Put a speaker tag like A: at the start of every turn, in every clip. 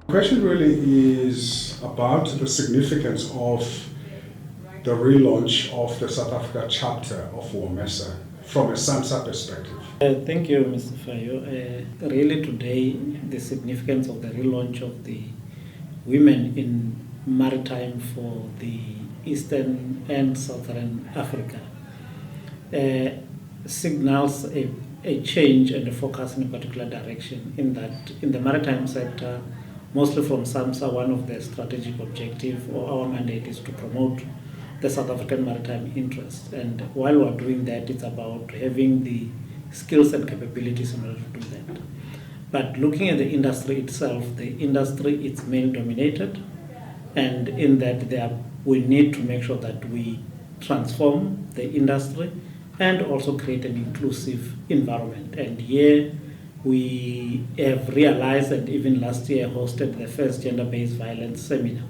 A: The question really is about the significance of the relaunch of the South Africa chapter of Womesa from a SAMSA perspective.
B: Thank you, Mr. Fayo. Really today, the significance of the relaunch of the women in Maritime for the Eastern and Southern Africa signals a change and a focus in a particular direction in that in the maritime sector, mostly from SAMSA, one of the strategic objectives or our mandate is to promote the South African maritime interest. And while we're doing that, it's about having the skills and capabilities in order to do that. But looking at the industry itself, the industry is male dominated, and in that we need to make sure that we transform the industry and also create an inclusive environment. And here we have realized, and even last year hosted the first gender-based violence seminar,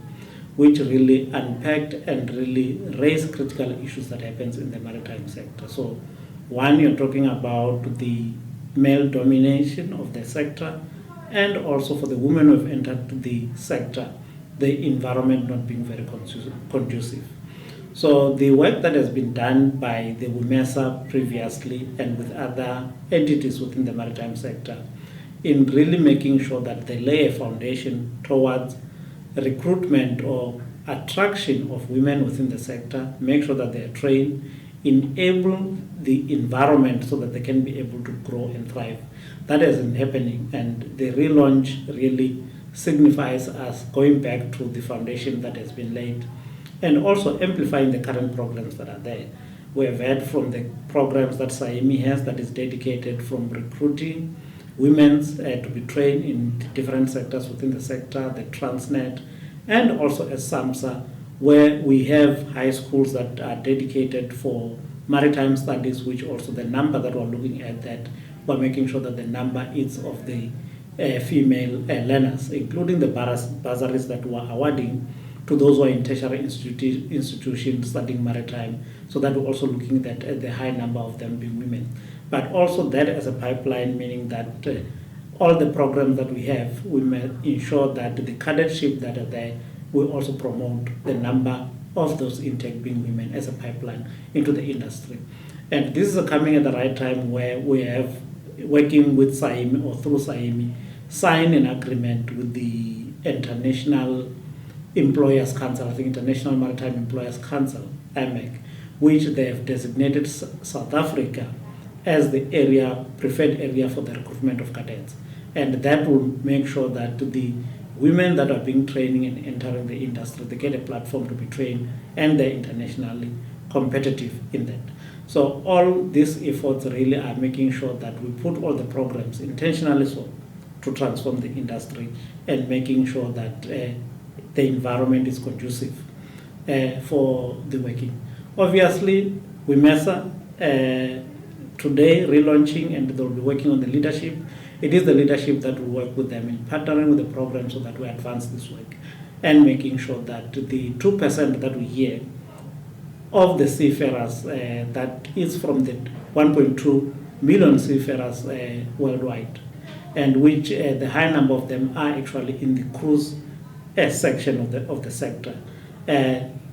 B: which really unpacked and really raised critical issues that happens in the maritime sector. So one, you're talking about the male domination of the sector, and also for the women who have entered the sector, the environment not being very conducive. So the work that has been done by the Womesa previously and with other entities within the maritime sector in really making sure that they lay a foundation towards recruitment or attraction of women within the sector, make sure that they are trained, enable the environment so that they can be able to grow and thrive. That isn't happening, and the relaunch really signifies us going back to the foundation that has been laid and also amplifying the current programs that are there. We have heard from the programs that SAIMI has that is dedicated from recruiting women to be trained in different sectors within the sector, the Transnet, and also as SAMSA, where we have high schools that are dedicated for maritime studies, which also the number that we're looking at, that we're making sure that the number is of the female learners, including the bursaries that we're awarding to those who are in tertiary institutions studying maritime, so that we're also looking at the high number of them being women. But also that as a pipeline, meaning that all the programs that we have, we may ensure that the cadetship that are there will also promote the number of those intake being women as a pipeline into the industry. And this is coming at the right time where we have, working with SAIMI or through SAIMI, signed an agreement with the International Employers Council, I think International Maritime Employers Council, IMEC, which they have designated South Africa as the preferred area for the recruitment of cadets. And that will make sure that the women that are being trained and entering the industry, they get a platform to be trained and they're internationally competitive in that. So all these efforts really are making sure that we put all the programs intentionally so to transform the industry and making sure that the environment is conducive for the working. Obviously, Womesa today relaunching, and they'll be working on the leadership. It is the leadership that will work with them in partnering with the program so that we advance this work and making sure that the 2% that we hear of the seafarers that is from the 1.2 million seafarers worldwide, and which the high number of them are actually in the cruise section of the sector.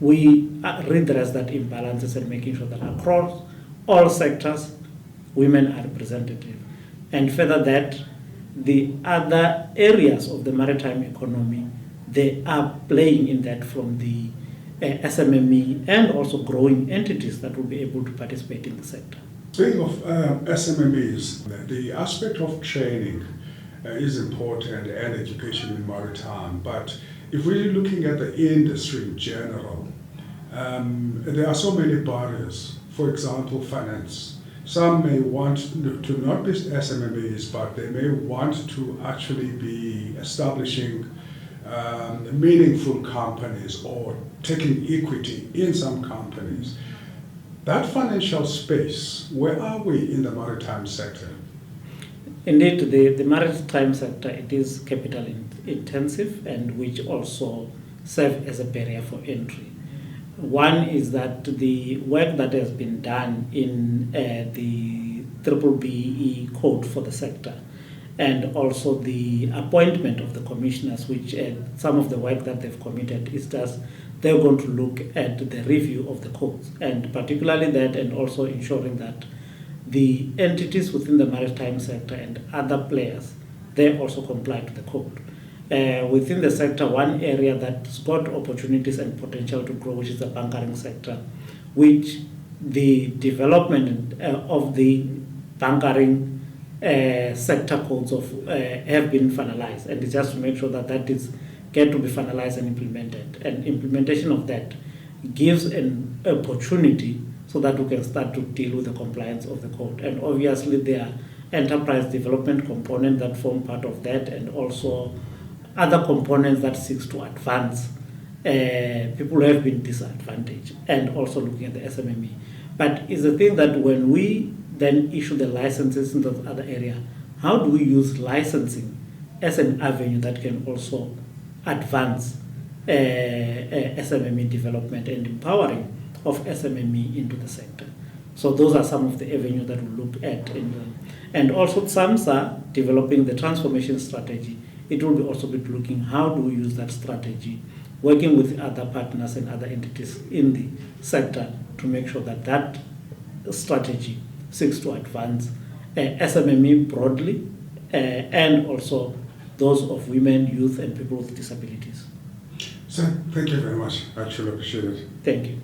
B: We redress that imbalances and making sure that across all sectors, women are represented. And further that, the other areas of the maritime economy, they are playing in that from the SMME and also growing entities that will be able to participate in the sector.
A: Speaking of SMMEs, the aspect of training is important and education in maritime, but if we're looking at the industry in general, there are so many barriers. For example, finance. Some may want to not be SMMEs, but they may want to actually be establishing meaningful companies or taking equity in some companies. That financial space, where are we in the maritime sector?
B: Indeed, the maritime sector, it is capital intensive, and which also serve as a barrier for entry. One is that the work that has been done in the BBBE code for the sector and also the appointment of the commissioners, which some of the work that they've committed is just they're going to look at the review of the codes, and particularly that, and also ensuring that the entities within the maritime sector and other players, they also comply to the code. Within the sector, one area that's got opportunities and potential to grow, which is the bunkering sector, which the development of the bunkering sector codes have been finalized, and it's just to make sure that that is get to be finalized and implemented. And implementation of that gives an opportunity so that we can start to deal with the compliance of the code. And obviously there are enterprise development components that form part of that, and also other components that seeks to advance people who have been disadvantaged, and also looking at the SMME. But it's the thing that when we then issue the licenses in those other area, how do we use licensing as an avenue that can also advance SMME development and empowering of SMME into the sector? So those are some of the avenues that we look at. And also SAMSA developing the transformation strategy, it will be also be looking how do we use that strategy, working with other partners and other entities in the sector to make sure that that strategy seeks to advance SMME broadly, and also those of women, youth, and people with disabilities.
A: So, thank you very much. I actually appreciate it.
B: Thank you.